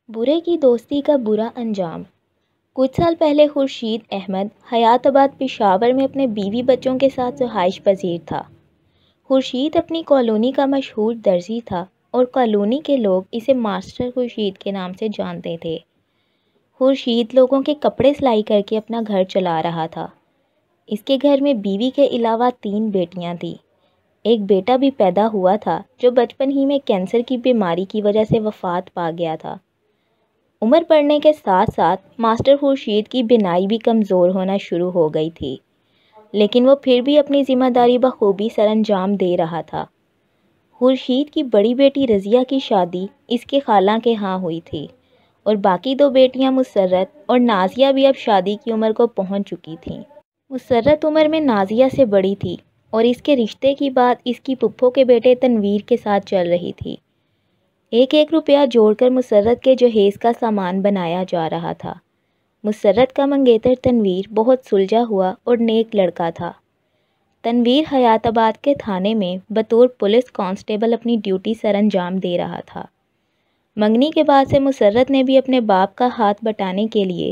برے کی دوستی کا برا انجام۔ کچھ سال پہلے خورشید احمد حیات آباد پشاور میں اپنے بیوی بچوں کے ساتھ رہائش پذیر تھا۔ خورشید اپنی کالونی کا مشہور درزی تھا اور کالونی کے لوگ اسے ماسٹر خورشید کے نام سے جانتے تھے۔ خورشید لوگوں کے کپڑے سلائی کر کے اپنا گھر چلا رہا تھا۔ اس کے گھر میں بیوی کے علاوہ 3 بیٹیاں تھیں۔ ایک بیٹا بھی پیدا ہوا تھا جو بچپن ہی میں کینسر کی بیماری کی وجہ سے وفات پا گیا تھا۔ عمر بڑھنے کے ساتھ ساتھ ماسٹر خورشید کی بینائی بھی کمزور ہونا شروع ہو گئی تھی، لیکن وہ پھر بھی اپنی ذمہ داری بخوبی سر انجام دے رہا تھا۔ خورشید کی بڑی بیٹی رضیہ کی شادی اس کے خالہ کے ہاں ہوئی تھی اور باقی 2 بیٹیاں مسرت اور نازیہ بھی اب شادی کی عمر کو پہنچ چکی تھیں۔ مسرت عمر میں نازیہ سے بڑی تھی اور اس کے رشتے کی بات اس کی پھپھو کے بیٹے تنویر کے ساتھ چل رہی تھی۔ ایک روپیہ جوڑ کر مسرت کے جہیز کا سامان بنایا جا رہا تھا۔ مسرت کا منگیتر تنویر بہت سلجھا ہوا اور نیک لڑکا تھا۔ تنویر حیات آباد کے تھانے میں بطور پولیس کانسٹیبل اپنی ڈیوٹی سر انجام دے رہا تھا۔ منگنی کے بعد سے مسرت نے بھی اپنے باپ کا ہاتھ بٹانے کے لیے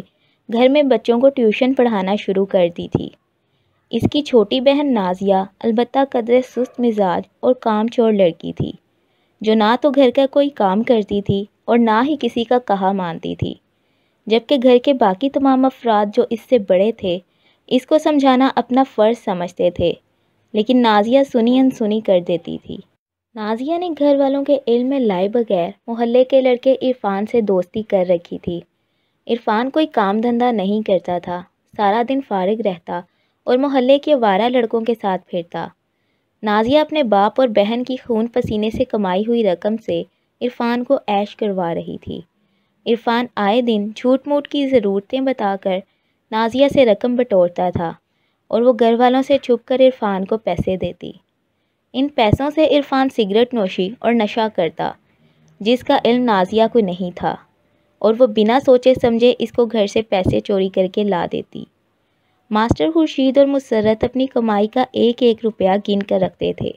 گھر میں بچوں کو ٹیوشن پڑھانا شروع کر دی تھی۔ اس کی چھوٹی بہن نازیہ البتہ قدرے سست مزاج اور کام چور لڑکی تھی، جو نہ تو گھر کا کوئی کام کرتی تھی اور نہ ہی کسی کا کہا مانتی تھی، جبکہ گھر کے باقی تمام افراد جو اس سے بڑے تھے اس کو سمجھانا اپنا فرض سمجھتے تھے، لیکن نازیہ سنی انسنی کر دیتی تھی۔ نازیہ نے گھر والوں کے علم میں لائے بغیر محلے کے لڑکے عرفان سے دوستی کر رکھی تھی۔ عرفان کوئی کام دھندہ نہیں کرتا تھا، سارا دن فارغ رہتا اور محلے کے آوارہ لڑکوں کے ساتھ پھرتا۔ نازیہ اپنے باپ اور بہن کی خون پسینے سے کمائی ہوئی رقم سے عرفان کو عیش کروا رہی تھی۔ عرفان آئے دن جھوٹ موٹ کی ضرورتیں بتا کر نازیہ سے رقم بٹورتا تھا اور وہ گھر والوں سے چھپ کر عرفان کو پیسے دیتی۔ ان پیسوں سے عرفان سگریٹ نوشی اور نشہ کرتا، جس کا علم نازیہ کو نہیں تھا، اور وہ بنا سوچے سمجھے اس کو گھر سے پیسے چوری کر کے لا دیتی۔ ماسٹر خورشید اور مسرت اپنی کمائی کا ایک روپیہ گن کر رکھتے تھے۔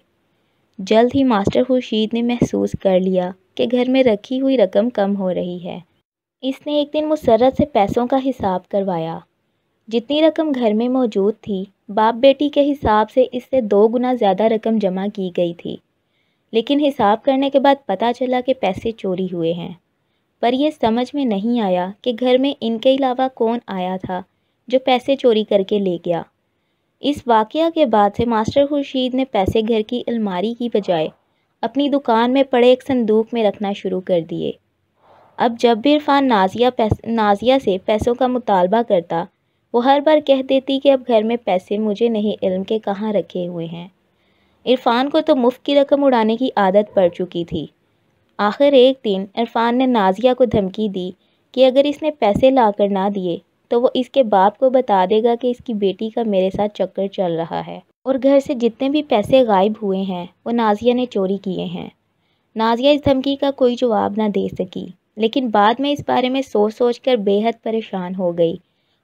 جلد ہی ماسٹر خورشید نے محسوس کر لیا کہ گھر میں رکھی ہوئی رقم کم ہو رہی ہے۔ اس نے ایک دن مسرت سے پیسوں کا حساب کروایا۔ جتنی رقم گھر میں موجود تھی، باپ بیٹی کے حساب سے اس سے 2 گنا زیادہ رقم جمع کی گئی تھی، لیکن حساب کرنے کے بعد پتہ چلا کہ پیسے چوری ہوئے ہیں۔ پر یہ سمجھ میں نہیں آیا کہ گھر میں ان کے علاوہ کون آیا تھا جو پیسے چوری کر کے لے گیا۔ اس واقعہ کے بعد سے ماسٹر خورشید نے پیسے گھر کی الماری کی بجائے اپنی دکان میں پڑے ایک صندوق میں رکھنا شروع کر دیے۔ اب جب بھی عرفان نازیہ سے پیسوں کا مطالبہ کرتا، وہ ہر بار کہہ دیتی کہ اب گھر میں پیسے مجھے نہیں علم کے کہاں رکھے ہوئے ہیں۔ عرفان کو تو مفت کی رقم اڑانے کی عادت پڑ چکی تھی۔ آخر ایک دن عرفان نے نازیہ کو دھمکی دی کہ اگر اس نے پیسے لا کر نہ دیے تو وہ اس کے باپ کو بتا دے گا کہ اس کی بیٹی کا میرے ساتھ چکر چل رہا ہے، اور گھر سے جتنے بھی پیسے غائب ہوئے ہیں وہ نازیہ نے چوری کیے ہیں۔ نازیہ اس دھمکی کا کوئی جواب نہ دے سکی، لیکن بعد میں اس بارے میں سوچ کر بے حد پریشان ہو گئی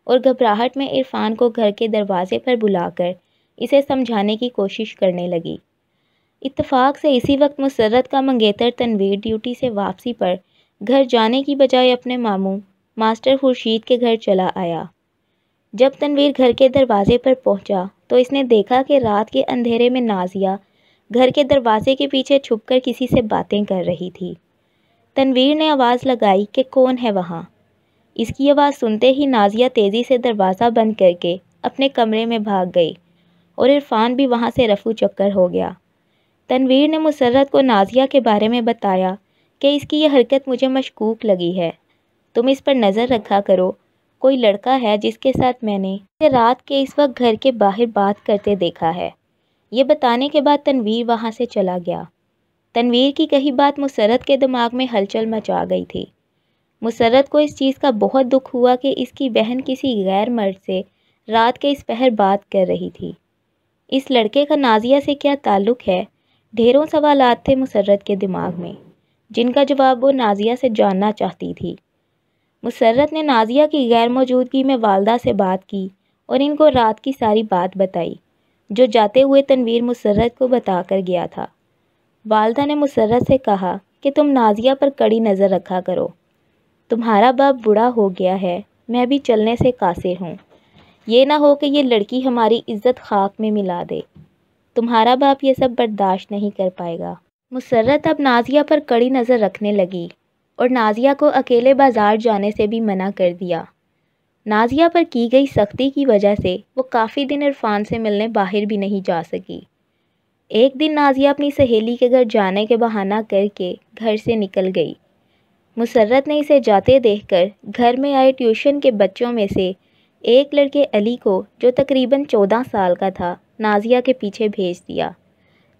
اور گھبراہٹ میں عرفان کو گھر کے دروازے پر بلا کر اسے سمجھانے کی کوشش کرنے لگی۔ اتفاق سے اسی وقت مسرت کا منگیتر تنویر ڈیوٹی سے واپسی پر گھر جانے کی بجائے اپنے ماموں ماسٹر خورشید کے گھر چلا آیا۔ جب تنویر گھر کے دروازے پر پہنچا تو اس نے دیکھا کہ رات کے اندھیرے میں نازیہ گھر کے دروازے کے پیچھے چھپ کر کسی سے باتیں کر رہی تھی۔ تنویر نے آواز لگائی کہ کون ہے وہاں؟ اس کی آواز سنتے ہی نازیہ تیزی سے دروازہ بند کر کے اپنے کمرے میں بھاگ گئی اور عرفان بھی وہاں سے رفو چکر ہو گیا۔ تنویر نے مسرت کو نازیہ کے بارے میں بتایا کہ اس کی یہ حرکت مجھے مشکوک لگی ہے، تم اس پر نظر رکھا کرو، کوئی لڑکا ہے جس کے ساتھ میں نے اسے رات کے اس وقت گھر کے باہر بات کرتے دیکھا ہے۔ یہ بتانے کے بعد تنویر وہاں سے چلا گیا۔ تنویر کی کہی بات مسرت کے دماغ میں ہلچل مچا گئی تھی۔ مسرت کو اس چیز کا بہت دکھ ہوا کہ اس کی بہن کسی غیر مرد سے رات کے اس پہر بات کر رہی تھی۔ اس لڑکے کا نازیہ سے کیا تعلق ہے؟ ڈھیروں سوالات تھے مسرت کے دماغ میں، جن کا جواب وہ نازیہ سے جاننا چاہتی تھی۔ مسرت نے نازیہ کی غیر موجودگی میں والدہ سے بات کی اور ان کو رات کی ساری بات بتائی، جو جاتے ہوئے تنویر مسرت کو بتا کر گیا تھا۔ والدہ نے مسرت سے کہا کہ تم نازیہ پر کڑی نظر رکھا کرو، تمہارا باپ بوڑھا ہو گیا ہے، میں بھی چلنے سے قاصر ہوں، یہ نہ ہو کہ یہ لڑکی ہماری عزت خاک میں ملا دے۔ تمہارا باپ یہ سب برداشت نہیں کر پائے گا۔ مسرت اب نازیہ پر کڑی نظر رکھنے لگی اور نازیہ کو اکیلے بازار جانے سے بھی منع کر دیا۔ نازیہ پر کی گئی سختی کی وجہ سے وہ کافی دن عرفان سے ملنے باہر بھی نہیں جا سکی۔ ایک دن نازیہ اپنی سہیلی کے گھر جانے کے بہانہ کر کے گھر سے نکل گئی۔ مسرت نے اسے جاتے دیکھ کر گھر میں آئے ٹیوشن کے بچوں میں سے ایک لڑکے علی کو، جو تقریباً 14 سال کا تھا، نازیہ کے پیچھے بھیج دیا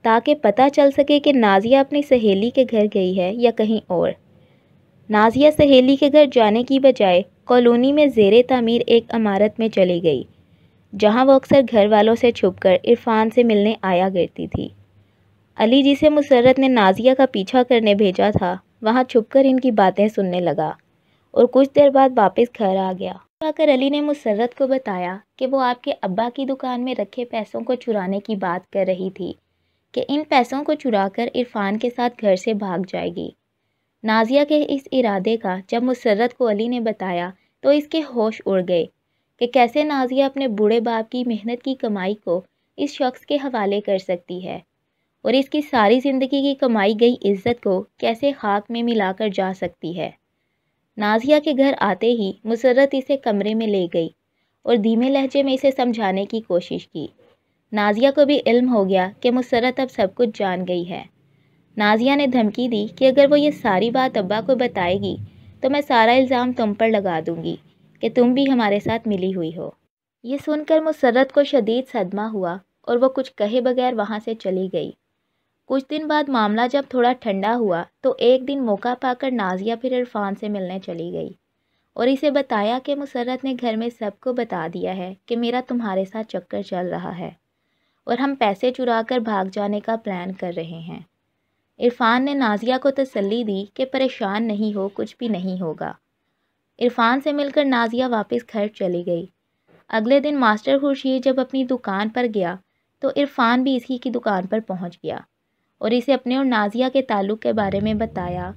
تاکہ پتہ چل سکے کہ نازیہ اپنی سہیلی کے گھر گئی ہے یا کہیں اور۔ نازیہ سہیلی کے گھر جانے کی بجائے کالونی میں زیر تعمیر ایک عمارت میں چلی گئی، جہاں وہ اکثر گھر والوں سے چھپ کر عرفان سے ملنے آیا کرتی تھی۔ علی، جسے مسرت نے نازیہ کا پیچھا کرنے بھیجا تھا، وہاں چھپ کر ان کی باتیں سننے لگا اور کچھ دیر بعد واپس گھر آ گیا۔ آ کر علی نے مسرت کو بتایا کہ وہ آپ کے ابا کی دکان میں رکھے پیسوں کو چرانے کی بات کر رہی تھی کہ ان پیسوں کو چرا کر عرفان کے ساتھ گھر سے بھاگ جائے گی۔ نازیہ کے اس ارادے کا جب مسرت کو علی نے بتایا تو اس کے ہوش اڑ گئے کہ کیسے نازیہ اپنے بوڑھے باپ کی محنت کی کمائی کو اس شخص کے حوالے کر سکتی ہے اور اس کی ساری زندگی کی کمائی گئی عزت کو کیسے خاک میں ملا کر جا سکتی ہے۔ نازیہ کے گھر آتے ہی مسرت اسے کمرے میں لے گئی اور دھیمے لہجے میں اسے سمجھانے کی کوشش کی۔ نازیہ کو بھی علم ہو گیا کہ مسرت اب سب کچھ جان گئی ہے۔ نازیہ نے دھمکی دی کہ اگر وہ یہ ساری بات ابا کو بتائے گی تو میں سارا الزام تم پر لگا دوں گی کہ تم بھی ہمارے ساتھ ملی ہوئی ہو۔ یہ سن کر مسرت کو شدید صدمہ ہوا اور وہ کچھ کہے بغیر وہاں سے چلی گئی۔ کچھ دن بعد معاملہ جب تھوڑا ٹھنڈا ہوا تو ایک دن موقع پا کر نازیہ پھر عرفان سے ملنے چلی گئی اور اسے بتایا کہ مسرت نے گھر میں سب کو بتا دیا ہے کہ میرا تمہارے ساتھ چکر چل رہا ہے اور ہم پیسے چرا کر بھاگ جانے کا پلان کر رہے ہیں۔ عرفان نے نازیہ کو تسلی دی کہ پریشان نہیں ہو، کچھ بھی نہیں ہوگا۔ عرفان سے مل کر نازیہ واپس گھر چلی گئی۔ اگلے دن ماسٹر خورشید جب اپنی دکان پر گیا تو عرفان بھی اسی کی دکان پر پہنچ گیا اور اسے اپنے اور نازیہ کے تعلق کے بارے میں بتایا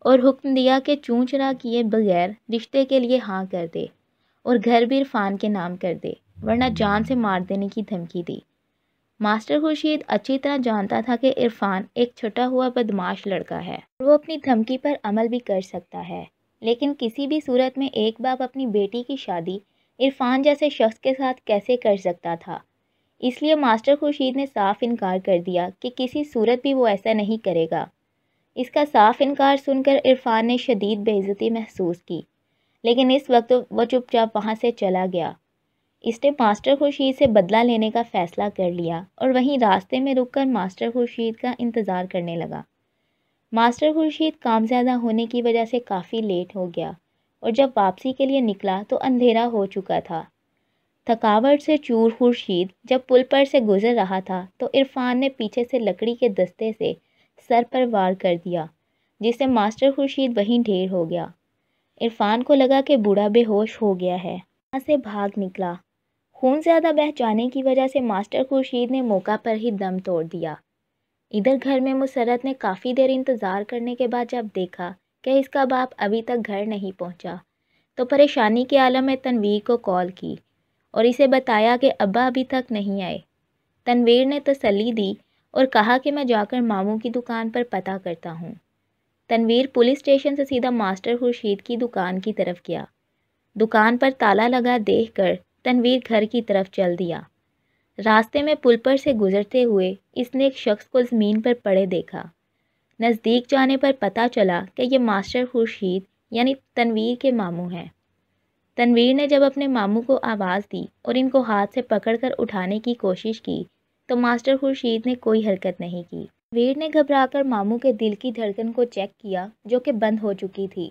اور حکم دیا کہ چوں چرا کیے بغیر رشتے کے لیے ہاں کر دے اور گھر بھی عرفان کے نام کر دے، ورنہ جان سے مار دینے کی دھمکی دی۔ ماسٹر خورشید اچھی طرح جانتا تھا کہ عرفان ایک چھٹا ہوا بدمعاش لڑکا ہے اور وہ اپنی دھمکی پر عمل بھی کر سکتا ہے، لیکن کسی بھی صورت میں ایک باپ اپنی بیٹی کی شادی عرفان جیسے شخص کے ساتھ کیسے کر سکتا تھا؟ اس لیے ماسٹر خورشید نے صاف انکار کر دیا کہ کسی صورت بھی وہ ایسا نہیں کرے گا۔ اس کا صاف انکار سن کر عرفان نے شدید بے عزتی محسوس کی، لیکن اس وقت وہ چپ چاپ وہاں سے چلا گیا۔ اس نے ماسٹر خورشید سے بدلہ لینے کا فیصلہ کر لیا اور وہیں راستے میں رک کر ماسٹر خورشید کا انتظار کرنے لگا۔ ماسٹر خورشید کام زیادہ ہونے کی وجہ سے کافی لیٹ ہو گیا اور جب واپسی کے لیے نکلا تو اندھیرا ہو چکا تھا۔ تھکاوٹ سے چور خورشید جب پل پر سے گزر رہا تھا تو عرفان نے پیچھے سے لکڑی کے دستے سے سر پر وار کر دیا، جس سے ماسٹر خورشید وہیں ڈھیر ہو گیا۔ عرفان کو لگا کہ بوڑھا بے ہوش ہو گیا ہے، وہاں سے بھاگ نکلا۔ خون زیادہ بہہ جانے کی وجہ سے ماسٹر خورشید نے موقع پر ہی دم توڑ دیا۔ ادھر گھر میں مسرت نے کافی دیر انتظار کرنے کے بعد جب دیکھا کہ اس کا باپ ابھی تک گھر نہیں پہنچا تو پریشانی کے عالم میں تنویر کو کال کی اور اسے بتایا کہ ابا ابھی تک نہیں آئے۔ تنویر نے تسلی دی اور کہا کہ میں جا کر ماموں کی دکان پر پتہ کرتا ہوں۔ تنویر پولیس اسٹیشن سے سیدھا ماسٹر خورشید کی دکان کی طرف گیا۔ دکان پر تالا لگا دیکھ کر تنویر گھر کی طرف چل دیا۔ راستے میں پل پر سے گزرتے ہوئے اس نے ایک شخص کو زمین پر پڑے دیکھا۔ نزدیک جانے پر پتہ چلا کہ یہ ماسٹر خورشید یعنی تنویر کے ماموں ہیں۔ تنویر نے جب اپنے ماموں کو آواز دی اور ان کو ہاتھ سے پکڑ کر اٹھانے کی کوشش کی تو ماسٹر خورشید نے کوئی حرکت نہیں کی۔ تنویر نے گھبرا کر ماموں کے دل کی دھڑکن کو چیک کیا جو کہ بند ہو چکی تھی۔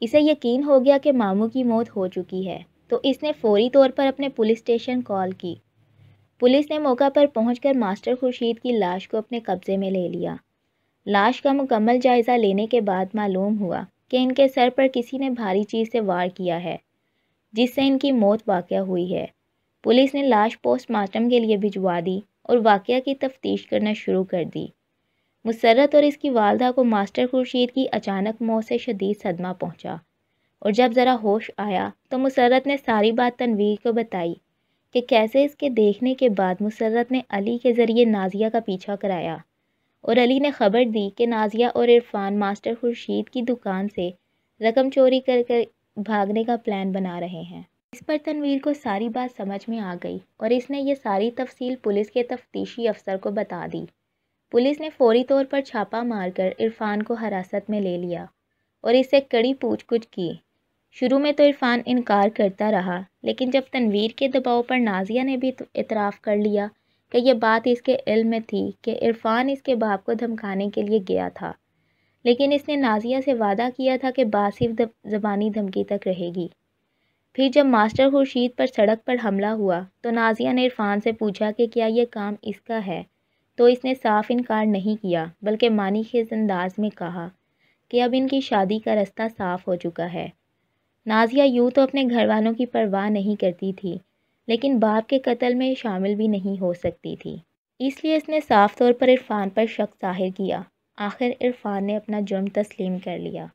اسے یقین ہو گیا کہ ماموں کی موت ہو چکی ہے تو اس نے فوری طور پر اپنے پولیس اسٹیشن کال کی۔ پولیس نے موقع پر پہنچ کر ماسٹر خورشید کی لاش کو اپنے قبضے میں لے لیا۔ لاش کا مکمل جائزہ لینے کے بعد معلوم ہوا کہ ان کے سر پر کسی نے بھاری چیز سے وار کیا ہے، جس سے ان کی موت واقع ہوئی ہے۔ پولیس نے لاش پوسٹ مارٹم کے لیے بھجوا دی اور واقعہ کی تفتیش کرنا شروع کر دی۔ مسرت اور اس کی والدہ کو ماسٹر خورشید کی اچانک موت سے شدید صدمہ پہنچا۔ اور جب ذرا ہوش آیا تو مسرت نے ساری بات تنویر کو بتائی کہ کیسے اس کے دیکھنے کے بعد مسرت نے علی کے ذریعے نازیہ کا پیچھا کرایا اور علی نے خبر دی کہ نازیہ اور عرفان ماسٹر خورشید کی دکان سے رقم چوری کر کر بھاگنے کا پلان بنا رہے ہیں۔ اس پر تنویر کو ساری بات سمجھ میں آ گئی اور اس نے یہ ساری تفصیل پولیس کے تفتیشی افسر کو بتا دی۔ پولیس نے فوری طور پر چھاپا مار کر عرفان کو حراست میں لے لیا اور اس سے کڑی پوچھ گچھ کی۔ شروع میں تو عرفان انکار کرتا رہا، لیکن جب تنویر کے دباؤ پر نازیہ نے بھی اعتراف کر لیا کہ یہ بات اس کے علم میں تھی کہ عرفان اس کے باپ کو دھمکانے کے لیے گیا تھا، لیکن اس نے نازیہ سے وعدہ کیا تھا کہ بات صرف زبانی دھمکی تک رہے گی۔ پھر جب ماسٹر خورشید پر سڑک پر حملہ ہوا تو نازیہ نے عرفان سے پوچھا کہ کیا یہ کام اس کا ہے، تو اس نے صاف انکار نہیں کیا بلکہ معنی خیز انداز میں کہا کہ اب ان کی شادی کا رستہ صاف ہو چکا ہے۔ نازیہ یوں تو اپنے گھر والوں کی پرواہ نہیں کرتی تھی، لیکن باپ کے قتل میں شامل بھی نہیں ہو سکتی تھی، اس لیے اس نے صاف طور پر عرفان پر شک ظاہر کیا۔ آخر عرفان نے اپنا جرم تسلیم کر لیا۔